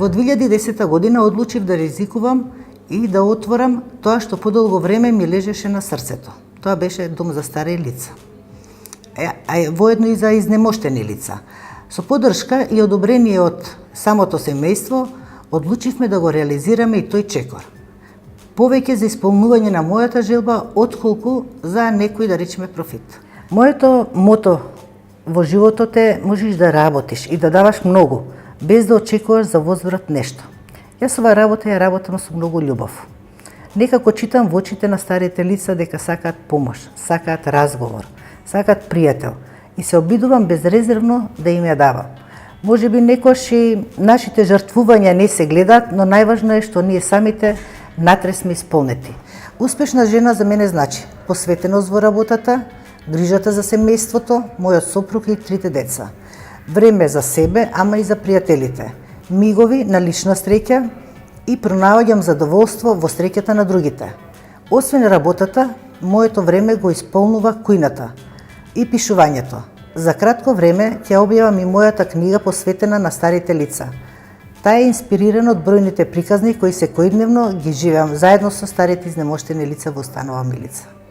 Во 2010 година одлучив да ризикувам и да отворам тоа што подолго време ми лежеше на срцето. Тоа беше дом за стари лица. А воедно и за изнемоштени лица. Со поддршка и одобрение од самото семејство, одлучивме да го реализираме и тој чекор. Повеќе за исполнување на мојата желба, отколку за некој, да речеме, профит. Моето мото во животот е можеш да работиш и да даваш многу, без да очекуваш за возврат нешто. Јас ова работа ја работам со многу љубов. Некако читам во очите на старите лица дека сакаат помош, сакаат разговор, сакаат пријател и се обидувам безрезервно да им ја давам. Можеби некош и нашите жртвувања не се гледаат, но најважно е што ние самите натре сме исполнети. Успешна жена за мене значи посветеност во работата, грижата за семејството, мојот сопруг и 3 деца. Време за себе, ама и за пријателите. Мигови на лична среќа и пронаоѓам задоволство во среќата на другите. Освен работата, моето време го исполнува кујната и пишувањето. За кратко време ќе објавам и мојата книга посветена на старите лица. Таа е инспирирана од бројните приказни кои секојдневно ги живеам заедно со старите изнемоштени лица во установа Милица.